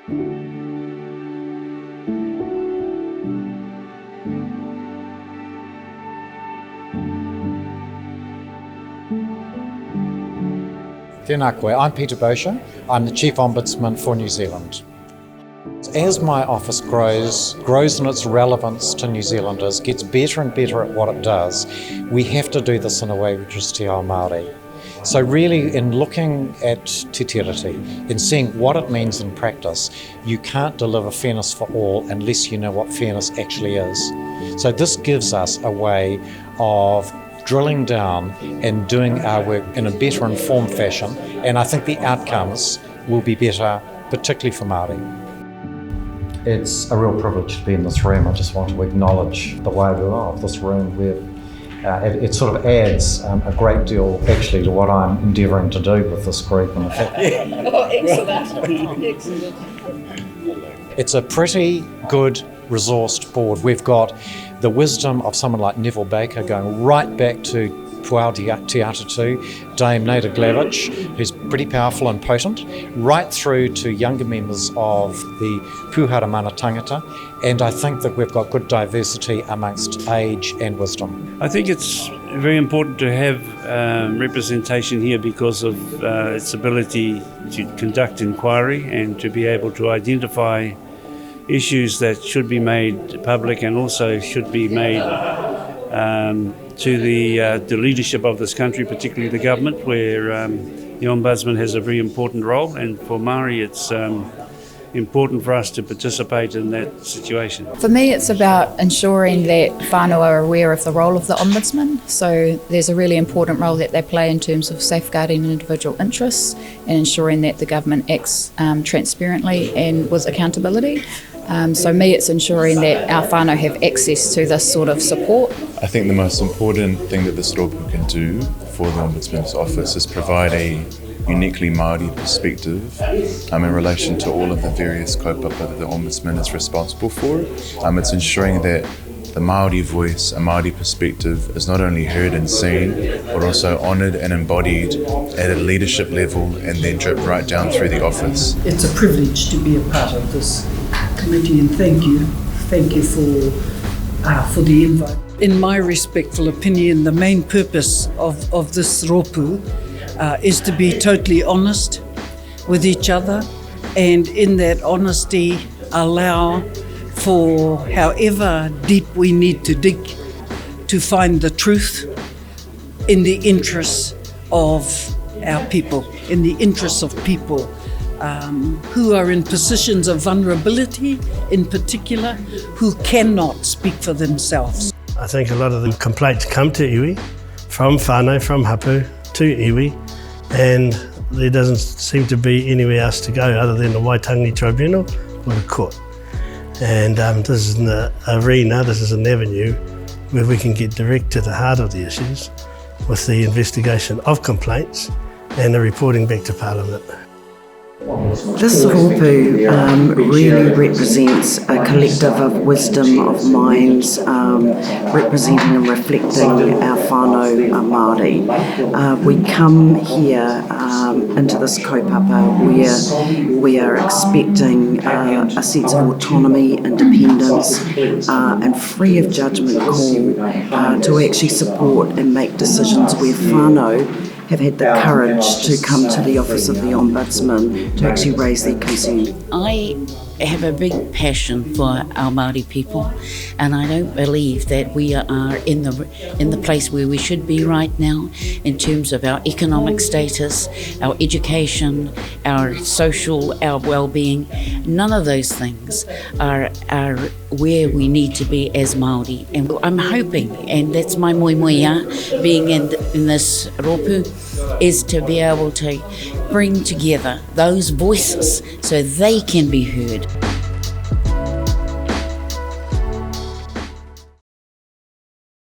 Tēnā koe, I'm Peter Bosher. I'm the Chief Ombudsman for New Zealand. As my office grows in its relevance to New Zealanders, gets better and better at what it does, we have to do this in a way which is Te Ao Māori. So really, in looking at Te Tiriti, in seeing what it means in practice, you can't deliver fairness for all unless you know what fairness actually is. So this gives us a way of drilling down and doing our work in a better informed fashion, and I think the outcomes will be better, particularly for Māori. It's a real privilege to be in this room. I just want to acknowledge the wairoa of this room where it sort of adds a great deal actually to what I'm endeavouring to do with this group. And Excellent. Excellent. It's a pretty good resourced board. We've got the wisdom of someone like Neville Baker going right back to Pūhara Mana, Dame Nada Glavich, who's pretty powerful and potent, right through to younger members of the Pūhara Mana Tangata, and I think that we've got good diversity amongst age and wisdom. I think it's very important to have representation here because of its ability to conduct inquiry and to be able to identify issues that should be made public and also should be made to the leadership of this country, particularly the government, where the Ombudsman has a very important role, and for Māori it's important for us to participate in that situation. For me, it's about ensuring that whānau are aware of the role of the Ombudsman. So there's a really important role that they play in terms of safeguarding individual interests and ensuring that the government acts transparently and with accountability. So me, it's ensuring that our whānau have access to this sort of support. I think the most important thing that this rōpū can do for the Ombudsman's office is provide a uniquely Māori perspective in relation to all of the various kaupapa that the Ombudsman is responsible for. It's ensuring that the Māori voice, a Māori perspective, is not only heard and seen, but also honoured and embodied at a leadership level and then drip right down through the office. It's a privilege to be a part of this committee, and thank you for the invite. In my respectful opinion, the main purpose of this rōpū is to be totally honest with each other, and in that honesty allow for however deep we need to dig to find the truth in the interests of our people, in the interests of people who are in positions of vulnerability, in particular, who cannot speak for themselves. I think a lot of the complaints come to iwi, from whānau, from hapu to iwi, and there doesn't seem to be anywhere else to go other than the Waitangi Tribunal or the court. And this is an arena, this is an avenue where we can get direct to the heart of the issues with the investigation of complaints and the reporting back to Parliament. This rōpū really represents a collective of wisdom of minds representing and reflecting our whānau Māori. We come here into this kaupapa where we are expecting a sense of autonomy, independence and free of judgment call to actually support and make decisions where whānau have had the courage to come to the Office of the Ombudsman to actually raise their concern. I have a big passion for our Māori people, and I don't believe that we are in the place where we should be right now in terms of our economic status, our education, our social, our well-being. None of those things are where we need to be as Māori. And I'm hoping, and that's my moemoeā, being in this rōpū, is to be able to bring together those voices so they can be heard.